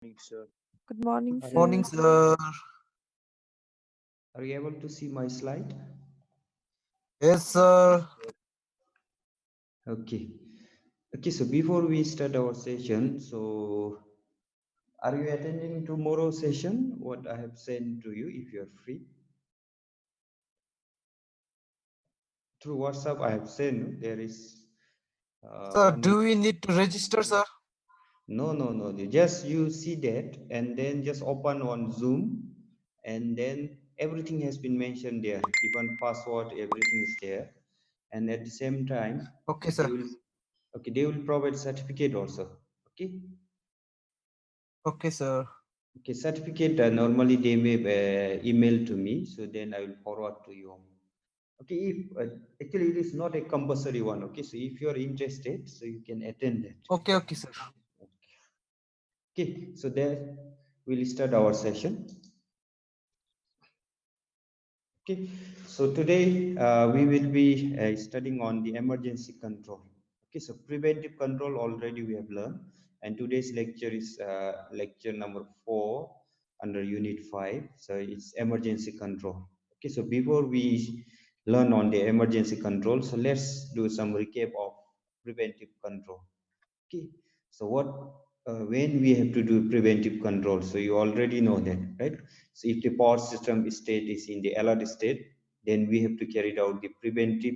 Morning, sir. Good morning, Are you, sir. able Morning, to, sir. are you able to see my slide? Yes, Yes. sir. Okay. Okay, so before we start our session, so are you attending tomorrow's session? What I have sent to you if you are free? Through WhatsApp, I have sent there is Sir, one. do we need to register, sir? No. Just you see that and then just open on Zoom and then everything has been mentioned there. Even password, everything is there. And at the same time, Okay, sir. they will they will provide certificate also. Okay. Okay, sir. Okay, certificate normally they may email to me, so then I will forward to you. Okay, if actually it is not a compulsory one. Okay, so if you are interested, so you can attend that. Okay, sir. Okay, so there we'll start our session. Okay, so today we will be studying on the emergency control. Okay, so preventive control already we have learned, and today's lecture is lecture number 4 under unit 5. So it's emergency control. Okay, so before we learn on the emergency control, so let's do some recap of preventive control. Okay, so what when we have to do preventive control, so you already know that, right? So if the power system state is in the alert state, then we have to carry out the preventive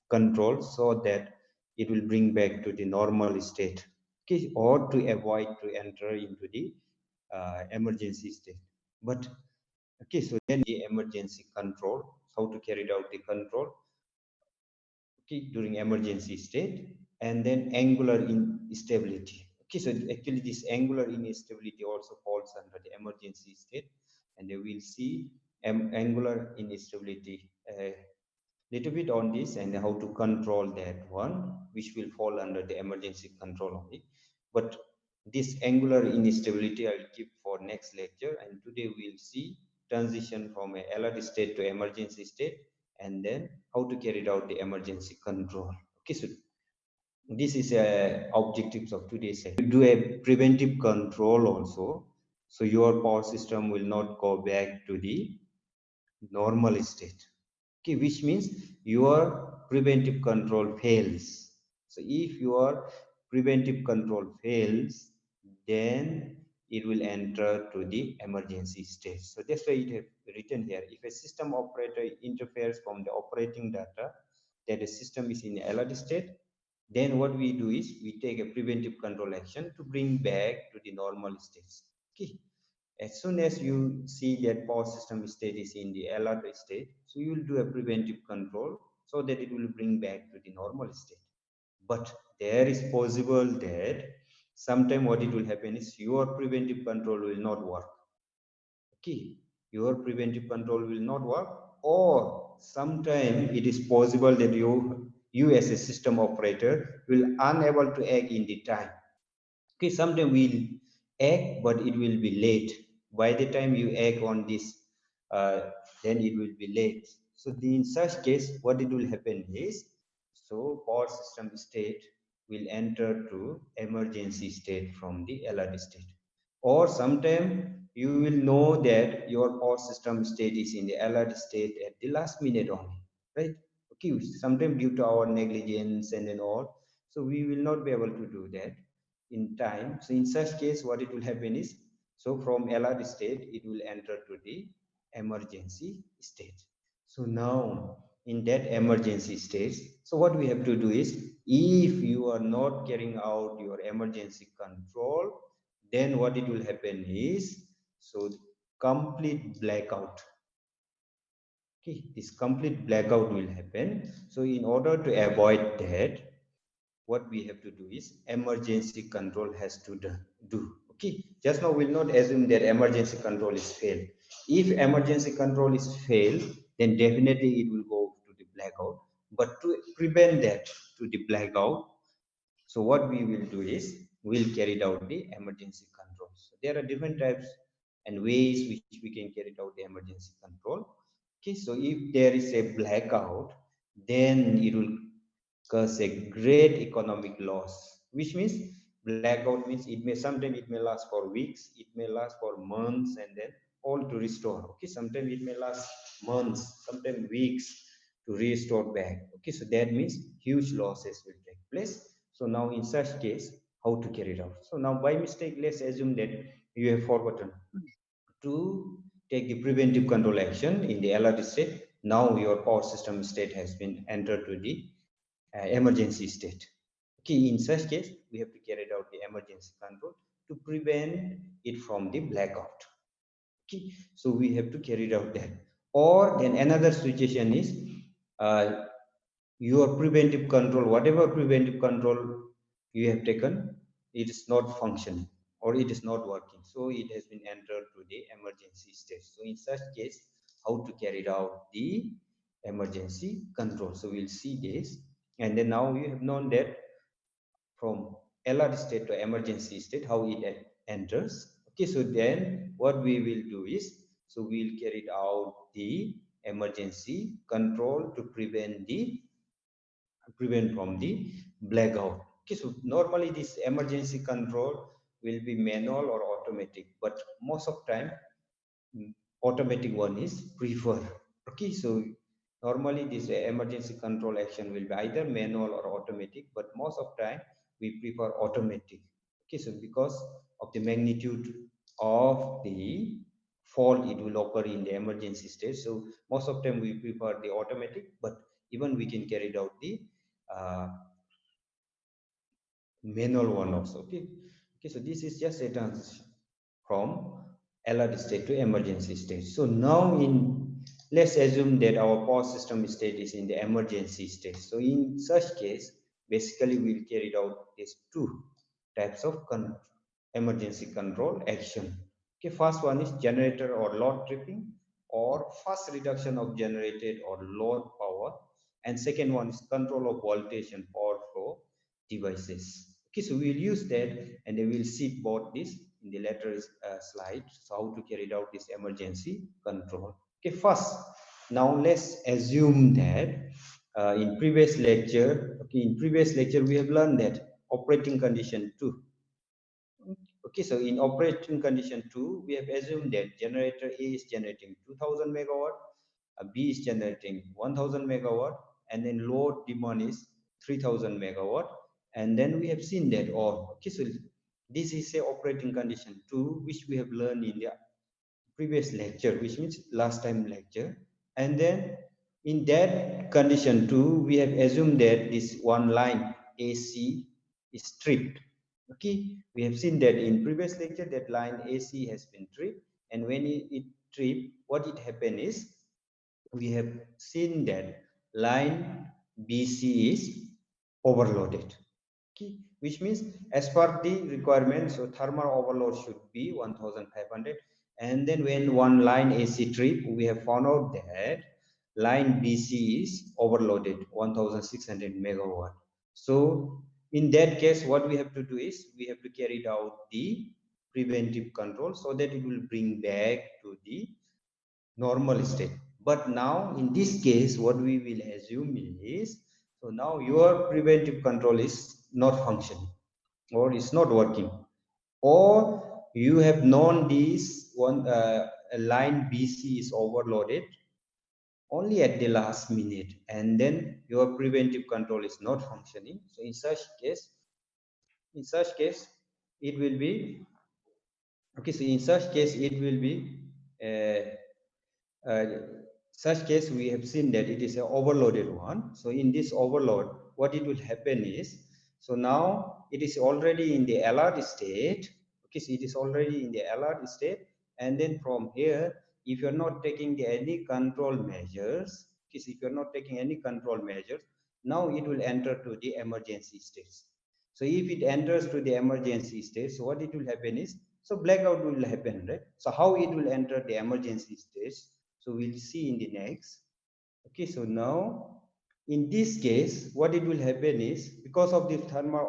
control so that it will bring back to the normal state, okay, or to avoid to enter into the emergency state. But okay, so then the emergency control, how to carry out the control, okay, during emergency state, and then angular instability. Okay, so actually this angular instability also falls under the emergency state, and we will see angular instability little bit on this and how to control that one, which will fall under the emergency control only. But this angular instability I will keep for next lecture, and today we'll see transition from a alert state to emergency state, and then how to carry out the emergency control. Okay, so this is objectives of today's session. You do a preventive control also, so your power system will not go back to the normal state. Okay, which means your preventive control fails. So if your preventive control fails, then it will enter to the emergency state. So that's why it have written here, if a system operator interferes from the operating data that the system is in alert state, then what we do is we take a preventive control action to bring back to the normal states. Okay, as soon as you see that power system state is in the alert state, so you will do a preventive control so that it will bring back to the normal state. But there is possible that sometime what it will happen is your preventive control will not work. Okay, your preventive control will not work, or sometime it is possible that you as a system operator will unable to act in the time. Okay, sometime we'll act but it will be late. By the time you act on this, uh, then it will be late. So in such case what it will happen is, so power system state will enter to emergency state from the alert state. Or sometime you will know that your power system state is in the alert state at the last minute only, right? Okay, sometime due to our negligence and then all, so we will not be able to do that in time. So in such case, what it will happen is, so from alert state, it will enter to the emergency state. So now in that emergency state, so what we have to do is, if you are not carrying out your emergency control, then what it will happen is, so complete blackout. Okay, this complete blackout will happen. So in order to avoid that, what we have to do is emergency control has to do. Okay, just now we'll not assume that emergency control is failed. If emergency control is failed, then definitely it will go to the blackout. But to prevent that to the blackout, so what we will do is we'll carry out the emergency control. So there are different types and ways which we can carry out the emergency control. Okay, so if there is a blackout, then it will cause a great economic loss, which means Blackout means it may sometimes it may last for weeks, it may last for months, and then all to restore. Okay, sometimes it may last months, sometimes weeks to restore back. Okay, so that means huge losses will take place. So now in such case, how to carry it out? So now by mistake, let's assume that you have forgotten to take the preventive control action in the alert state. Now your power system state has been entered to the emergency state. Okay, in such case, we have to carry out the emergency control to prevent it from the blackout. Okay, so we have to carry out that. Or then another situation is uh, your preventive control, whatever preventive control you have taken, it is not functioning or it is not working. So it has been entered to the emergency state. So in such case, how to carry out the emergency control. So we'll see this. And then now you have known that from alert state to emergency state, how it enters. Okay, so then what we will do is, so we'll carry out the emergency control to prevent from the blackout. Okay, so normally this emergency control will be manual or automatic, but most of time automatic one is preferred. Okay, so normally this emergency control action will be either manual or automatic, but most of time we prefer automatic. Okay, so because of the magnitude of the fault it will occur in the emergency state, so most of time we prefer the automatic, but even we can carry out the uh, manual one also. Okay, okay, so this is just a transition from alert state to emergency state. So now let's assume that our power system state is in the emergency state. So in such case, basically we'll carry out these two types of emergency control action. Okay, first one is generator or load tripping or fast reduction of generated or load power, and second one is control of voltage and power flow devices. Okay, so we'll use that and then we'll see both this in the later slide. So how to carry out this emergency control. Okay, first, now let's assume that in previous lecture we have learned that operating condition 2. Okay, so in operating condition 2, we have assumed that generator A is generating 2000 megawatt, B is generating 1000 megawatt, and then load demand is 3000 megawatt. And then we have seen that, okay, so this is a operating condition 2, which we have learned in the previous lecture, which means last time lecture. And then in that condition 2, we have assumed that this one line AC is tripped. Okay, we have seen that in previous lecture that line AC has been tripped, and when it tripped, what it happened is we have seen that line BC is overloaded. Okay, which means as per the requirement, so thermal overload should be 1500, and then when one line AC trip, we have found out that line BC is overloaded 1600 megawatt. So in that case, what we have to do is we have to carry out the preventive control so that it will bring back to the normal state. But now in this case, what we will assume is, so now your preventive control is not functioning or it's not working, or you have known this one line BC is overloaded only at the last minute, and then your preventive control is not functioning. So in such case, it will be okay. So in such case, it will be uh, such case we have seen that it is an overloaded one. So in this overload, what it will happen is, so now it is already in the alert state. Okay, so it is already in the alert state, and then from here, if you're not taking any control measures, okay, so if you're not taking any control measures, now it will enter to the emergency states. So if it enters to the emergency state, so what it will happen is, so blackout will happen, right? So how it will enter the emergency stage, so we'll see in the next. Okay, so now in this case, what it will happen is because of the thermal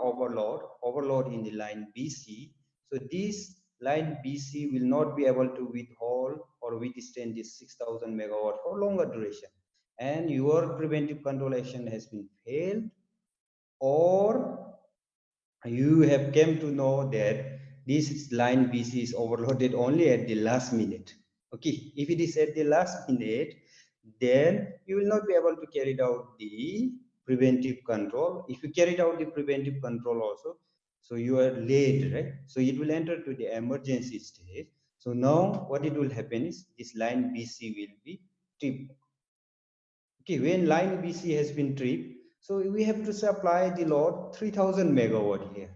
overload in the line BC, so this line BC will not be able to withhold or withstand this 6000 megawatt for longer duration, and your preventive control action has been failed, or you have came to know that this line BC is overloaded only at the last minute. Okay, if it is at the last minute, then you will not be able to carry out the preventive control. If you carried out the preventive control also, so you are late, right? So it will enter to the emergency state. So now what it will happen is this line BC will be tripped. Okay, when line BC has been tripped, so we have to supply the load 3000 megawatt here.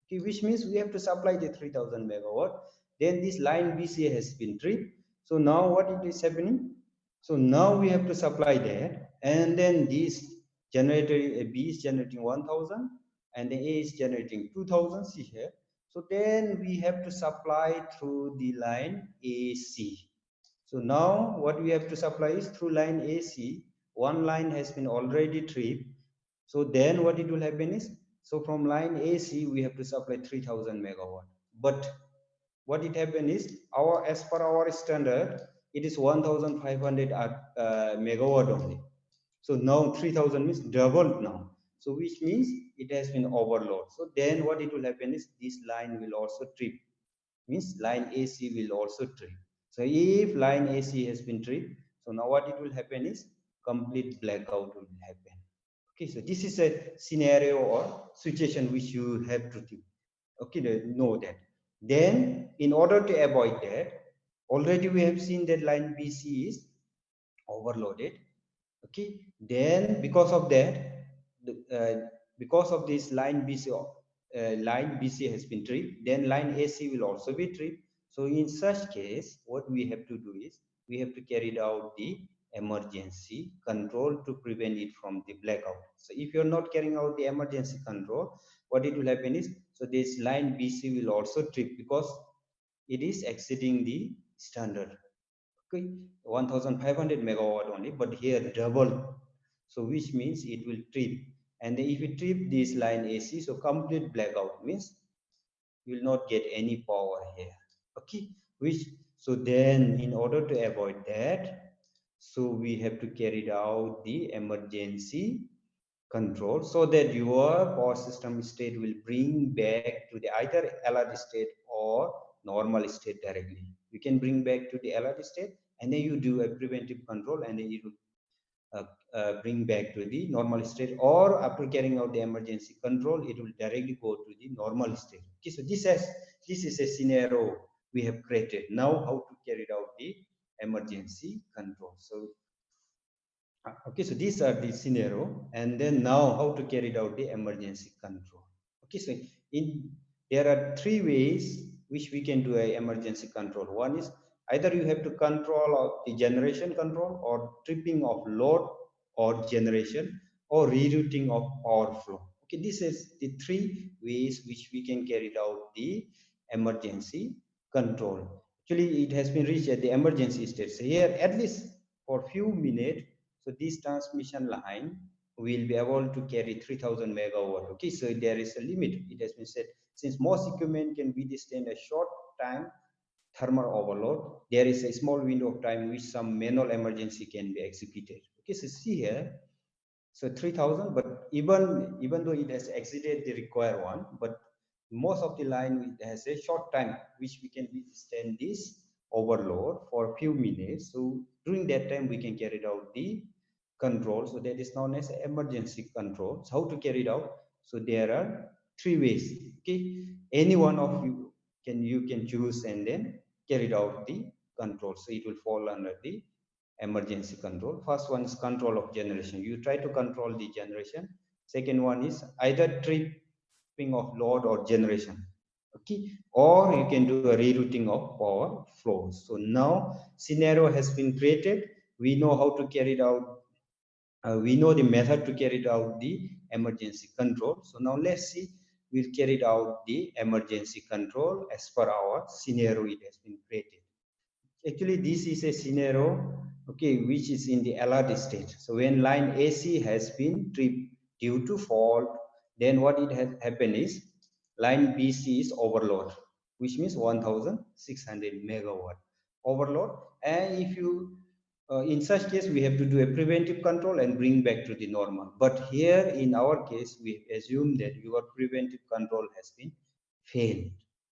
Okay, which means we have to supply the 3000 megawatt. Then this line BC has been tripped. So now what it is happening? So now we have to supply that, and then this generator B is generating 1000 and the A is generating 2000. See here. So then we have to supply through the line AC. So now what we have to supply is through line AC. One line has been already tripped. So then what it will happen is, so from line AC we have to supply 3000 megawatt. But what it happen is, our as per our standard, it is 1500 megawatt only. So now 3000 means doubled now. So which means it has been overload. So then what it will happen is this line will also trip, means line AC will also trip. So if line AC has been tripped, so now what it will happen is complete blackout will happen. Okay, so this is a scenario or situation which you have to think. Okay, know that. Then in order to avoid that, already we have seen that line BC is overloaded. Okay, then because of that, because of this line BC has been tripped, then line AC will also be tripped. So in such case, what we have to do is we have to carry out the emergency control to prevent it from the blackout. So if you're not carrying out the emergency control, what it will happen is, so this line BC will also trip because it is exceeding the standard. Okay, 1500 megawatt only, but here double. So which means it will trip. And if you trip this line AC, so complete blackout means you will not get any power here. Okay, which, so then in order to avoid that, so we have to carry out the emergency control so that your power system state will bring back to the either alert state or normal state directly. You can bring back to the alert state, and then you do a preventive control, and then you bring back to the normal state, or after carrying out the emergency control, it will directly go to the normal state. Okay, so this is a scenario we have created. Now how to carry out the emergency control. So okay, so these are the scenario, and then now how to carry out the emergency control. Okay, so in there are three ways which we can do a emergency control. One is either you have to control of the generation control, or tripping of load or generation, or rerouting of power flow. Okay, this is the three ways which we can carry out the emergency control. Actually, it has been reached at the emergency state. So here, at least for few minutes, so this transmission line will be able to carry 3000 megawatt. Okay, so there is a limit. It has been said, since most equipment can withstand a short time thermal overload, there is a small window of time which some manual emergency can be executed. Okay, so see here, so 3000, but even though it has exceeded the required one, but most of the line has a short time which we can withstand this overload for a few minutes. So during that time we can carry out the control. So that is known as emergency control. So how to carry it out? So there are three ways. Okay, any one of you can choose and then carry out the control. So it will fall under the emergency control. First one is control of generation. You try to control the generation. Second one is either tripping of load or generation. Okay, or you can do a rerouting of power flows. So now scenario has been created. We know how to carry it out. We know the method to carry out the emergency control. So now let's see. We'll carry out the emergency control as per our scenario it has been created. Actually, this is a scenario, okay, which is in the alert state. So when line AC has been tripped due to fault, then what it has happened is line BC is overload, which means 1600 megawatt overload. And if you in such case we have to do a preventive control and bring back to the normal. But here in our case, we assume that your preventive control has been failed,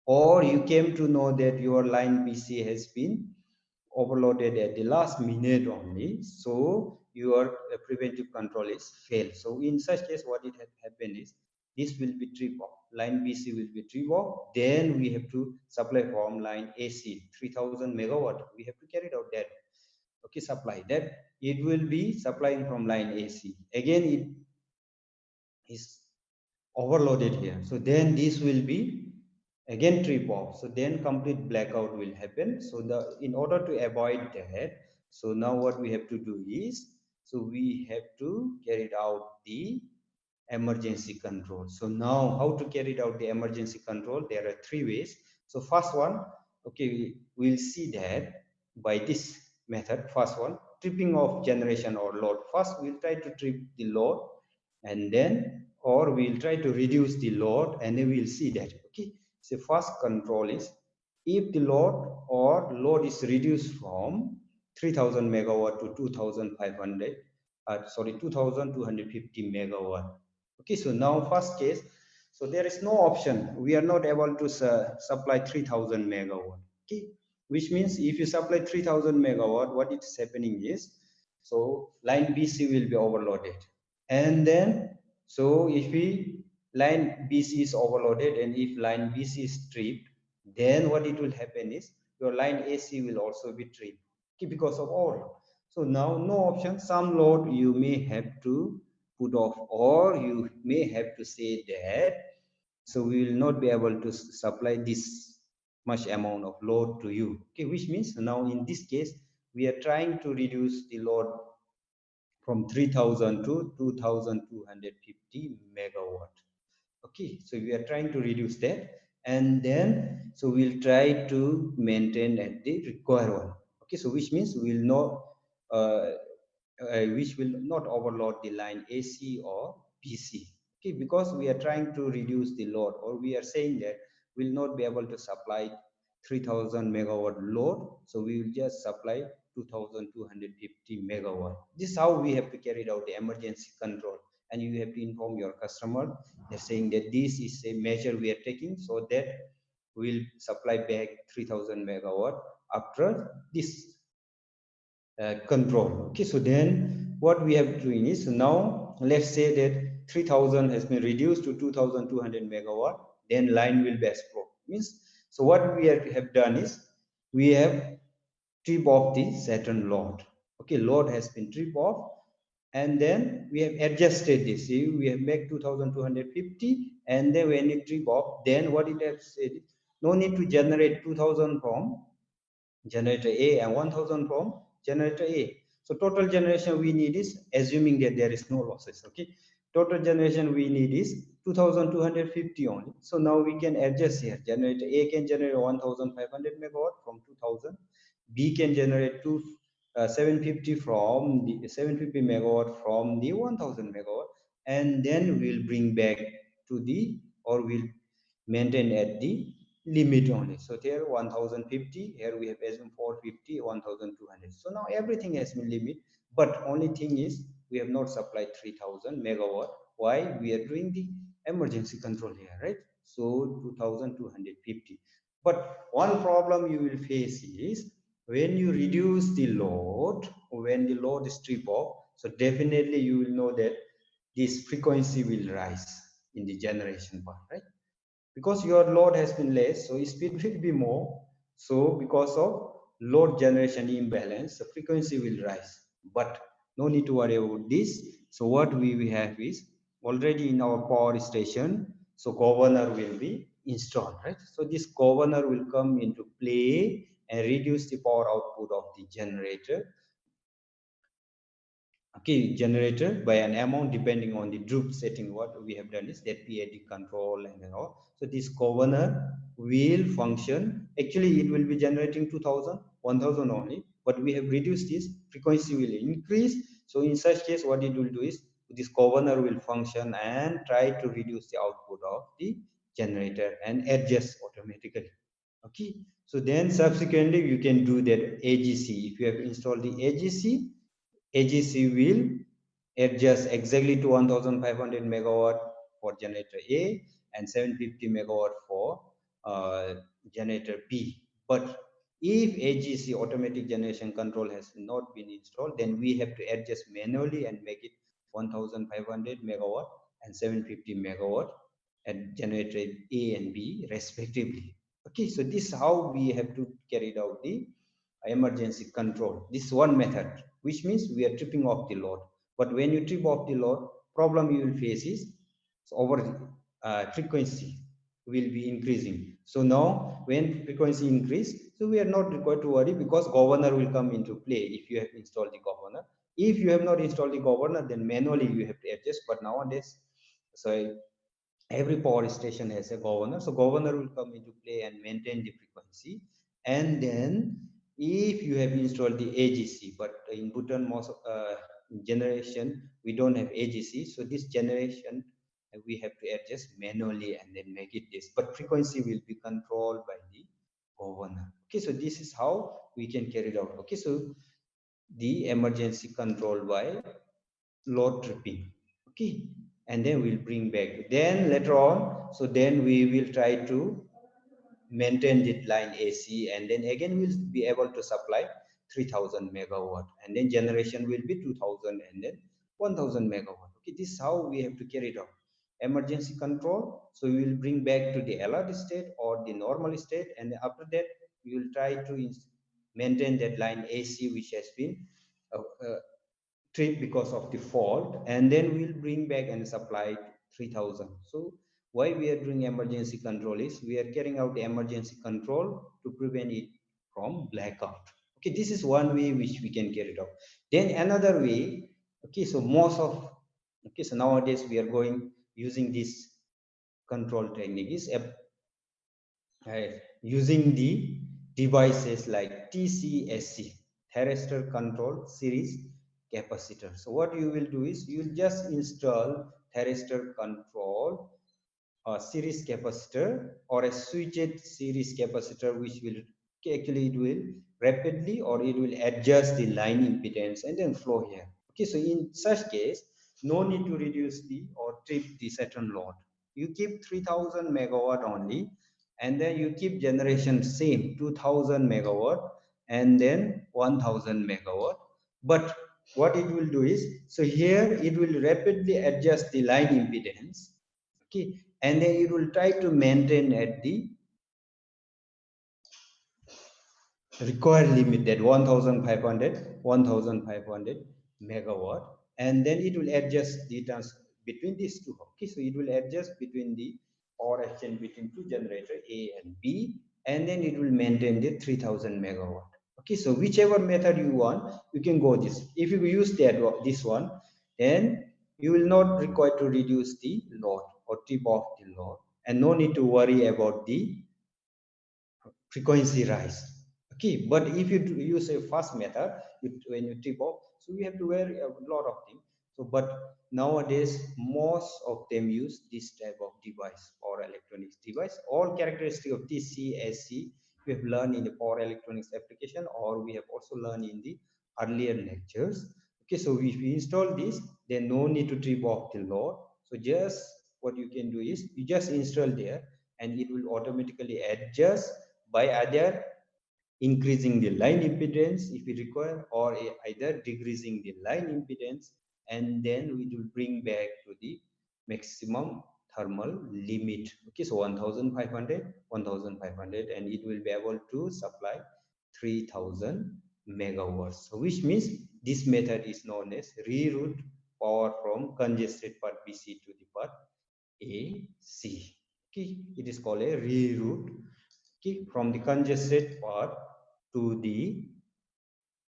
or you came to know that your line BC has been overloaded at the last minute only, so your preventive control is failed. So in such case, what it has happened is this will be trip off, line BC will be trip off, then we have to supply from line AC 3000 megawatt, we have to carry out that, okay, supply that, it will be supplying from line AC, again it is overloaded here, so then this will be again trip off, so then complete blackout will happen. So the in order to avoid that, so now what we have to do is, so we have to carry out the emergency control. So now how to carry out the emergency control, there are three ways. So first one, okay, we'll see that by this method. First one, tripping of generation or load. First we'll try to trip the load, and then, or we'll try to reduce the load, and then we'll see that, okay. So first control is, if the load is reduced from 3000 megawatt to 2500, sorry, 2250 megawatt. Okay, so now first case, so there is no option, we are not able to supply 3000 megawatt, okay, which means if you supply 3000 megawatt, what is happening is, so line BC will be overloaded, and then, so if we line BC is overloaded, and if line BC is tripped, then what it will happen is your line AC will also be tripped, okay, because of all. So now no option, some load you may have to put off, or you may have to say that, so we will not be able to supply this much amount of load to you, okay, which means now in this case we are trying to reduce the load from 3000 to 2250 megawatt, okay, so we are trying to reduce that, and then so we'll try to maintain at the required one, okay, so which means we will not uh, which will not overload the line AC or BC, okay, because we are trying to reduce the load, or we are saying that we'll not be able to supply 3000 megawatt load, so we will just supply 2250 megawatt. This is how we have to carry out the emergency control, and you have to inform your customer, they're saying that this is a measure we are taking, so that we'll supply back 3000 megawatt after this control, okay. So then what we have doing is, now let's say that 3000 has been reduced to 2200 megawatt, then line will be explode, means, so what we have done is, we have trip off the Saturn load, okay, load has been trip off, and then we have adjusted this. See, we have made 2250, and then when it trip off, then what it has said, no need to generate 2000 from generator A and 1000 from generator A. So total generation we need is, assuming that there is no losses, okay, total generation we need is 2250 only. So now we can adjust here, generator A can generate 1500 megawatt from 2000, B can generate 750 from the 750 megawatt from the 1000 megawatt, and then we'll bring back to the, or we'll maintain at the limit only. So here 1050, here we have assumed 450, 1200. So now everything has been limit, but only thing is we have not supplied 3000 megawatt. Why? We are doing the emergency control here, right? So 2250. But one problem you will face is, when you reduce the load, when the load is strip off, so definitely you will know that this frequency will rise in the generation part, right? Because your load has been less, so speed will be more. So because of load generation imbalance, the frequency will rise. But no need to worry about this. So what we will have is, already in our power station, so governor will be installed, right? So this governor will come into play and reduce the power output of the generator, okay, generator by an amount depending on the droop setting. What we have done is that PID control and all. So this governor will function, actually it will be generating 2000, 1000 only, but we have reduced this, frequency will increase. So in such case, what it will do is, this governor will function and try to reduce the output of the generator and adjust automatically, okay. So then subsequently you can do that AGC. If you have installed the AGC will adjust exactly to 1500 megawatt for generator A and 750 megawatt for generator B. But if AGC, automatic generation control, has not been installed, then we have to adjust manually and make it 1500 megawatt and 750 megawatt at generator A and B respectively. Okay, so this is how we have to carry out the emergency control. This is one method, which means we are tripping off the load. But when you trip off the load, problem you will face is over frequency will be increasing. So now when frequency increase, so we are not required to worry because governor will come into play if you have installed the governor. If you have not installed the governor, then manually you have to adjust. But nowadays, so every power station has a governor, so governor will come into play and maintain the frequency. And then if you have installed the AGC, but in Bhutan most generation we don't have AGC, so this generation we have to adjust manually and then make it this, but frequency will be controlled by the governor. Okay, so this is how we can carry it out. Okay, so the emergency control by load tripping. Okay, and then we'll bring back, then later on, so then we will try to maintain the line AC, and then again we'll be able to supply 3000 megawatt, and then generation will be 2000 and then 1000 megawatt. Okay, this is how we have to carry it out. Emergency control, so we will bring back to the alert state or the normal state, and after that we will try to maintain that line AC which has been uh, uh, trip because of the fault, and then we'll bring back and supply 3000. So why we are doing emergency control is we are carrying out the emergency control to prevent it from blackout. Okay, this is one way which we can carry it out. Then another way, okay, so most of, okay, so nowadays we are going using this control technique is using the devices like TCSC, thermistor control series capacitor. So what you will do is you will just install thermistor control series capacitor or a switched series capacitor, which will actually it will rapidly or it will adjust the line impedance and then flow here. Okay, so in such case, no need to reduce the or trip the certain load. You keep 3000 megawatt only, and then you keep generation same 2000 megawatt and then 1000 megawatt. But what it will do is, so here it will rapidly adjust the line impedance. Okay, and then it will try to maintain at the required limit, that 1500 megawatt, and then it will adjust the trans between these two. Okay, so it will adjust between the power exchange between two generator A and B, and then it will maintain the 3000 megawatt. Okay, so whichever method you want, you can go this. If you use that this one, then you will not require to reduce the load or trip off the load, and no need to worry about the frequency rise. Okay, but if you use a fast method, when you trip off, so we have to wear a lot of things. So but nowadays most of them use this type of device or electronics device. All characteristics of TCSC we have learned in the power electronics application, or we have also learned in the earlier lectures. Okay, so if we install this, then no need to trip off the load. So just what you can do is you just install there, and it will automatically adjust by either increasing the line impedance if we require, or either decreasing the line impedance, and then we will bring back to the maximum thermal limit. Okay, so 1500 and it will be able to supply 3000 megawatts. So which means this method is known as reroute power from congested part BC to the part AC. Okay, it is called a reroute, okay, from the congested part to the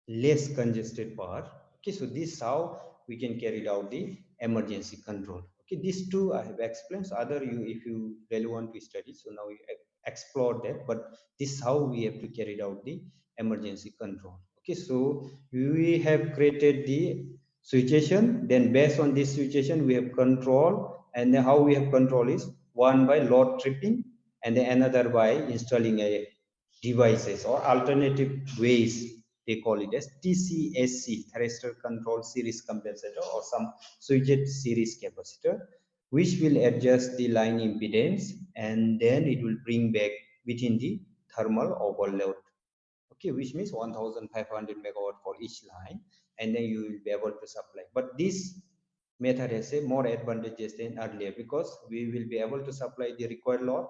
less congested part. Okay, so this is how we can carry out the emergency control. Okay, these two I have explained. So other, you if you really want to study, so now we explore that, but this is how we have to carry out the emergency control. Okay, so we have created the situation, then based on this situation we have control, and then how we have control is one by load tripping, and then another by installing a devices or alternative ways, they call it as TCSC, thermistor control series compensator, or some switched series capacitor, which will adjust the line impedance and then it will bring back within the thermal overload. Okay, which means 1500 megawatt for each line, and then you will be able to supply. But this method has a more advantages than earlier because we will be able to supply the required load.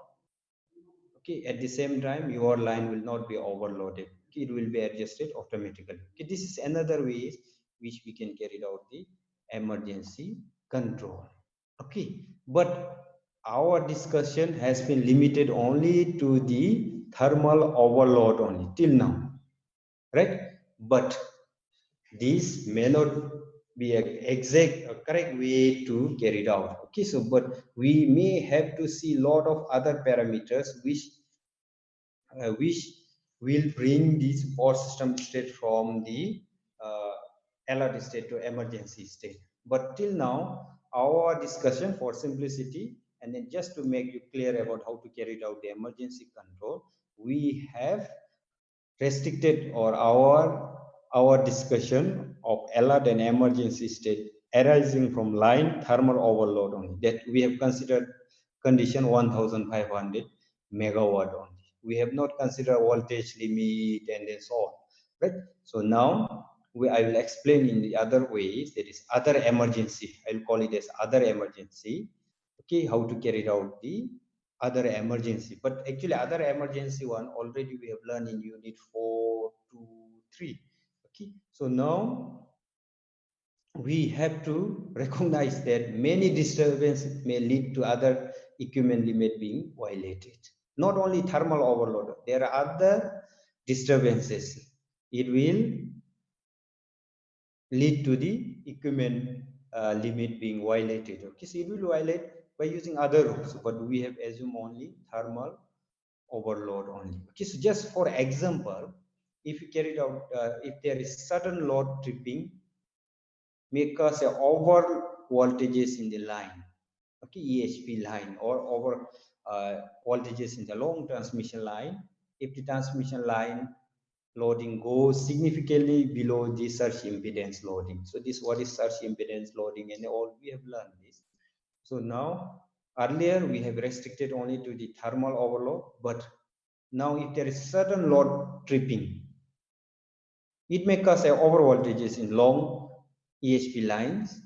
Okay, at the same time your line will not be overloaded. Okay, it will be adjusted automatically. Okay, this is another way which we can carry out the emergency control. Okay, but our discussion has been limited only to the thermal overload only till now, right? But this may not be an exact correct way to carry it out. Okay, so but we may have to see a lot of other parameters which will bring this power system state from the uh, alert state to emergency state. But till now, our discussion for simplicity and then just to make you clear about how to carry out the emergency control, we have restricted or our discussion of alert and emergency state arising from line thermal overload only, that we have considered condition 1500 megawatt only. We have not considered voltage limit and then so on, right? So now I will explain in the other ways, that is other emergency, I'll call it as other emergency. Okay, how to carry out the other emergency. But actually other emergency one already we have learned in unit 4 to 3. Okay, so now we have to recognize that many disturbances may lead to other equipment limit being violated. Not only thermal overload, there are other disturbances. It will lead to the equipment limit being violated. Okay, so it will violate by using other rules, but we have assumed only thermal overload only. Okay, so just for example, if you carry it out, if there is sudden load tripping, may cause a over voltages in the line, okay, EHP line, or over voltages in the long transmission line. If the transmission line loading goes significantly below the surge impedance loading. So this what is surge impedance loading, and all we have learned this. So now earlier we have restricted only to the thermal overload, but now if there is sudden load tripping, it may cause a over voltages in long EHP lines.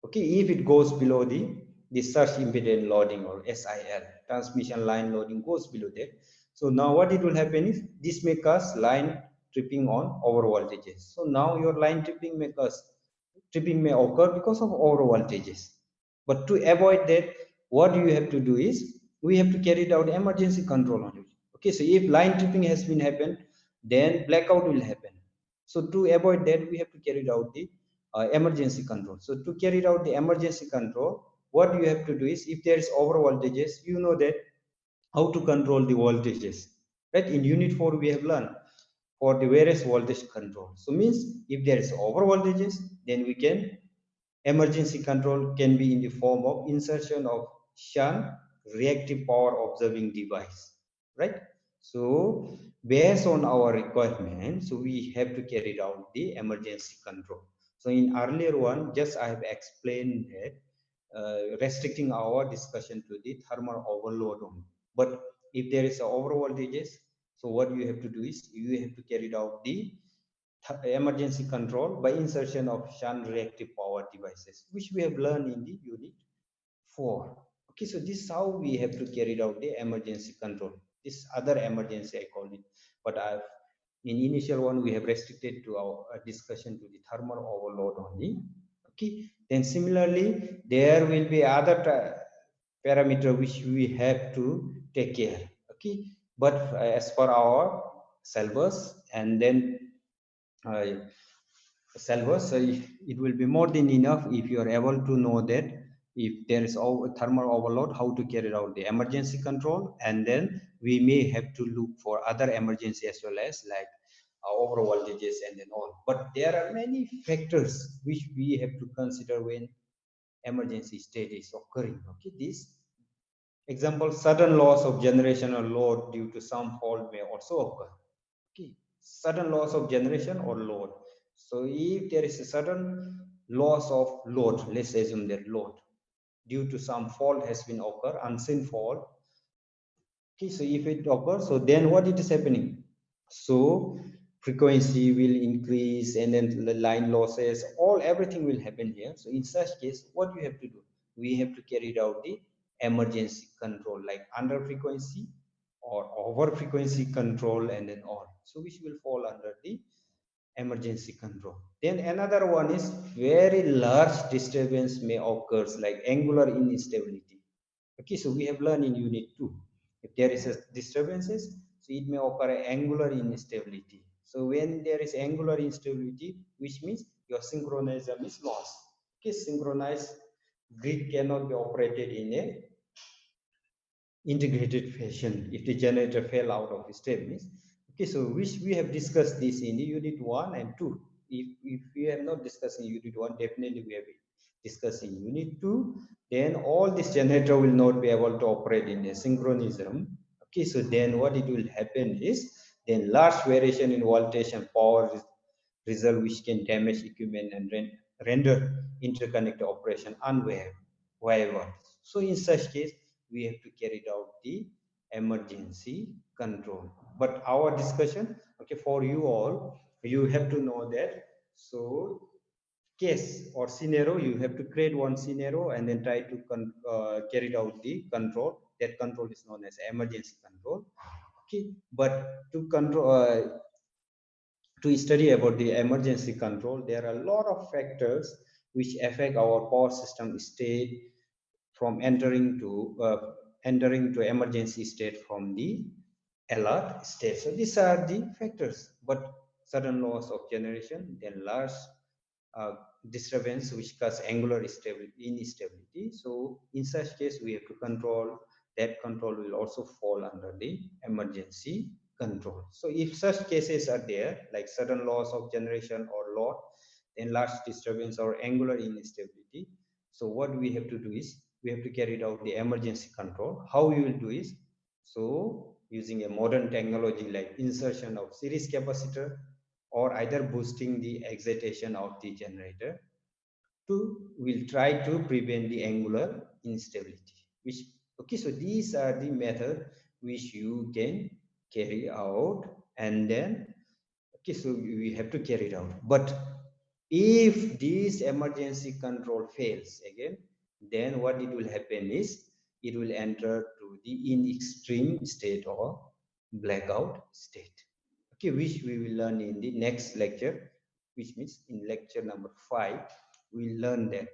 Okay, if it goes below the surge impedance loading, or SIL, transmission line loading goes below that. So now what it will happen is this may cause line tripping on over voltages. So now your line tripping may occur because of over voltages. But to avoid that, what you have to do is we have to carry out emergency control on it. Okay, so if line tripping has been happened, then blackout will happen. So to avoid that, we have to carry out the emergency control. So to carry out the emergency control, what you have to do is if there is over voltages, you know that how to control the voltages, right? In unit 4 we have learned for the various voltage control. So means if there is over voltages, then we can emergency control can be in the form of insertion of shunt reactive power observing device, right? So based on our requirement, so we have to carry out the emergency control. So in earlier one, just I have explained that restricting our discussion to the thermal overload only. But if there is a over voltages, so what you have to do is you have to carry out the emergency control by insertion of shunt reactive power devices, which we have learned in the unit 4. Okay, so this is how we have to carry out the emergency control. This other emergency I call it, but I've in initial one we have restricted to our discussion to the thermal overload only. Okay, then similarly there will be other parameter which we have to take care. Okay, but as per our syllabus, and then syllabus, it will be more than enough if you are able to know that if there is thermal overload, how to carry out the emergency control, and then we may have to look for other emergency as well, as like over voltages and then all. But there are many factors which we have to consider when emergency state is occurring. Okay, this Example, sudden loss of generation or load due to some fault may also occur. Okay, sudden loss of generation or load. So if there is a sudden loss of load, let's assume that load due to some fault has been occur, unseen fault. Okay, so if it occurs, so then what it is happening? So frequency will increase and then the line losses, all everything will happen here. So in such case, what we have to do? We have to carry out the emergency control like under frequency or over frequency control and then on. So which will fall under the emergency control. Then another one is very large disturbance may occurs like angular instability. Okay, so we have learned in unit 2. If there is a disturbances, so it may occur a angular instability. So when there is angular instability, which means your synchronism is lost. Okay, synchronized grid cannot be operated in a integrated fashion if the generator fell out of state means. Okay, so which we have discussed this in the unit 1 and 2. If we have not discussed in unit 1, definitely we have discussed in unit 2. Then all this generator will not be able to operate in a synchronism. Okay, so then what it will happen is then large variation in voltage and power result which can damage equipment and render interconnect operation unviable. So in such case, we have to carry out the emergency control. But our discussion, okay, for you all, you have to know that. So case or scenario, you have to create one scenario and then try to carry out the control. That control is known as emergency control. Okay, but to control to study about the emergency control, there are a lot of factors which affect our power system state from entering to emergency state from the alert state. So these are the factors. But sudden loss of generation, then large uh, disturbance which cause angular instability. So in such case, we have to control. That control will also fall under the emergency control. So if such cases are there, like sudden loss of generation or load, then large disturbance or angular instability. So what we have to do is we have to carry out the emergency control. How we will do is so using a modern technology like insertion of series capacitor or either boosting the excitation of the generator to will try to prevent the angular instability. Which okay, so these are the method which you can carry out and then okay, so we have to carry it out. But if this emergency control fails again, then what it will happen is it will enter to the in extreme state or blackout state. Okay, which we will learn in the next lecture, which means in lecture number 5, we'll learn that.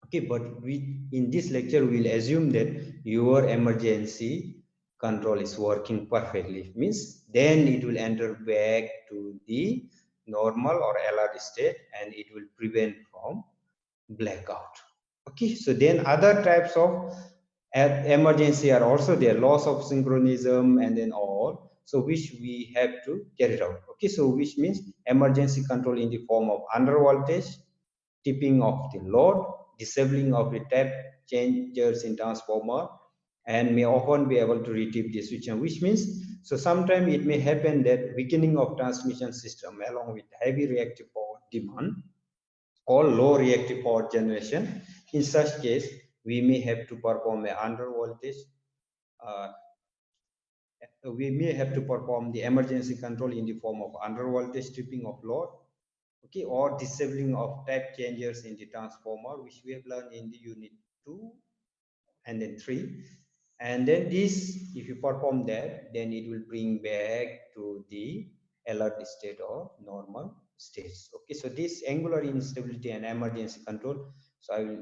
Okay, but we in this lecture we'll assume that your emergency control is working perfectly. Means then it will enter back to the normal or alert state and it will prevent from blackout. Okay, so then other types of emergency are also there, loss of synchronism and then all, so which we have to carry out. Okay, so which means emergency control in the form of under voltage, tipping of the load, disabling of the tap changers in transformer, and may often be able to retip the switch, which means so sometimes it may happen that weakening of transmission system along with heavy reactive power demand or low reactive power generation. In such case, we may have to perform a under voltage. Uh, we may have to perform the emergency control in the form of under voltage stripping of load, okay, or disabling of type changers in the transformer, which we have learned in the unit 2 and then 3. And then this, if you perform that, then it will bring back to the alert state or normal states. Okay, so this angular instability and emergency control, so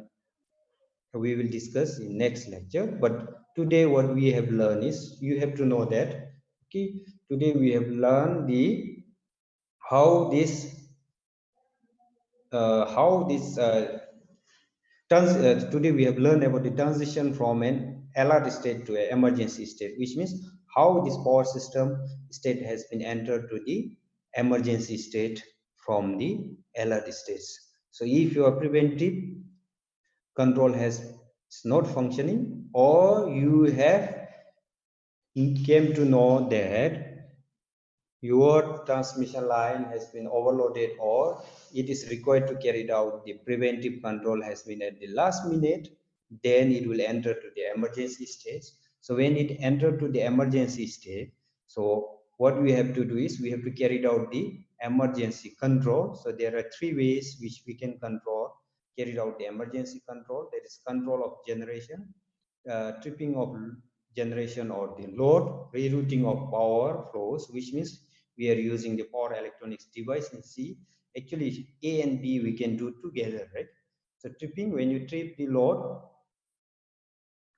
we will discuss in next lecture. But today what we have learned is you have to know that, okay, today we have learned the how this today we have learned about the transition from an alert state to an emergency state, which means how this power system state has been entered to the emergency state from the alert states. So if your preventive control has is not functioning or you have came to know that your transmission line has been overloaded or it is required to carry out the preventive control has been at the last minute, then it will enter to the emergency stage. So when it enter to the emergency stage, so what we have to do is we have to carry out the emergency control. So there are three ways which we can carry out the emergency control. That is control of generation, tripping of generation or the load, rerouting of power flows, which means we are using the power electronics device in C. Actually, A and B we can do together, right? So tripping, when you trip the load,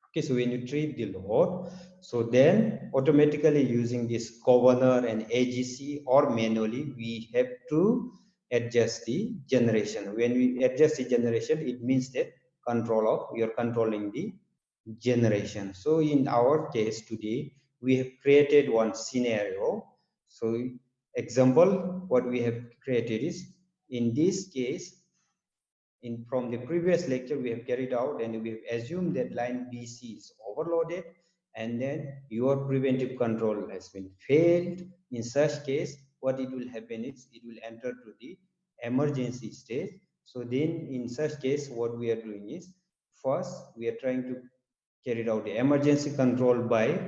okay, so when you trip the load, so then automatically using this governor and AGC or manually, we have to adjust the generation. When we adjust the generation, it means that we are controlling the generation. So in our case today, we have created one scenario. So example, what we have created is, in this case, from the previous lecture, we have carried out and we have assumed that line BC is overloaded and then your preventive control has been failed. In such case, what it will happen is it will enter to the emergency stage. So then in such case, what we are doing is, first we are trying to carry out the emergency control by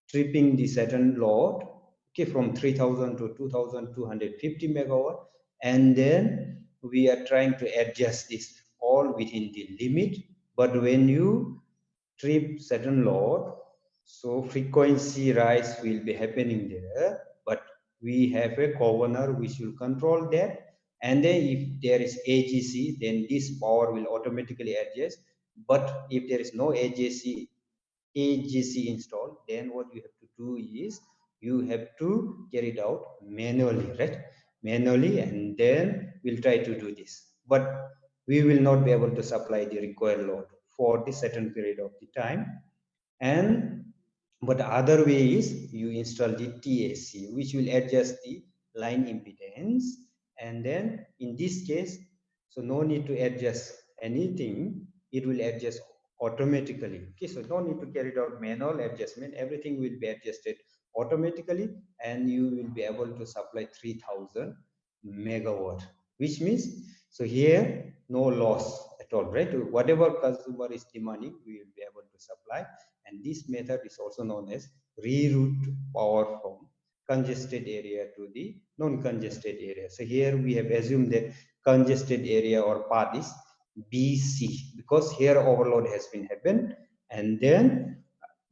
tripping the certain load, okay, from 3000 to 2250 megawatt, and then we are trying to adjust this all within the limit. But when you trip certain load, so frequency rise will be happening there, but we have a governor which will control that. And then if there is AGC, then this power will automatically adjust. But if there is no AGC installed, then what you have to do is you have to carry it out manually, right? Manually, and then we'll try to do this. But we will not be able to supply the required load for the certain period of the time. And but the other way is you install the TAC, which will adjust the line impedance. And then in this case, so no need to adjust anything, it will adjust automatically. Okay, so no need to carry out manual adjustment, everything will be adjusted automatically, and you will be able to supply 3000 megawatt, which means, so here no loss at all, right? Whatever customer is demanding, we will be able to supply. And this method is also known as reroute power from congested area to the non-congested area. So here we have assumed that congested area or path is BC, because here overload has been happened, and then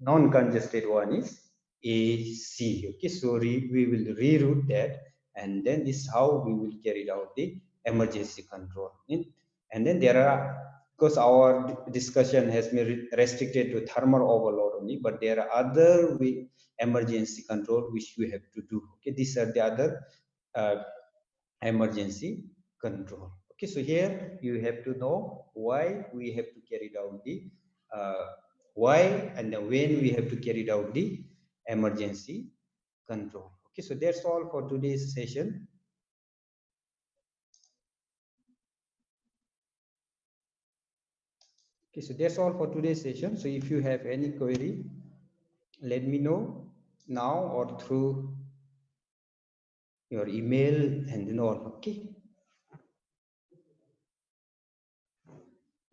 non-congested one is AC. Okay, so we will reroute that, and then this is how we will carry out the emergency control. And then there are, because our discussion has been restricted to thermal overload only, but there are other emergency control which we have to do. Okay, these are the other emergency control. Okay, so here you have to know why we have to carry out the why and when we have to carry out the emergency control. Okay, so that's all for today's session. Okay, so that's all for today's session. So if you have any query, let me know now or through your email and all. Okay.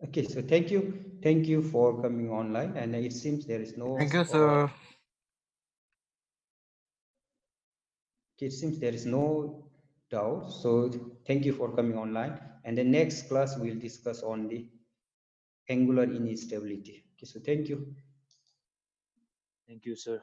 Okay, so thank you for coming online, and it seems there is no. Thank you, sir. It seems there is no doubt. So thank you for coming online. And the next class we'll discuss on the angular instability. Okay, so thank you. Thank you, sir.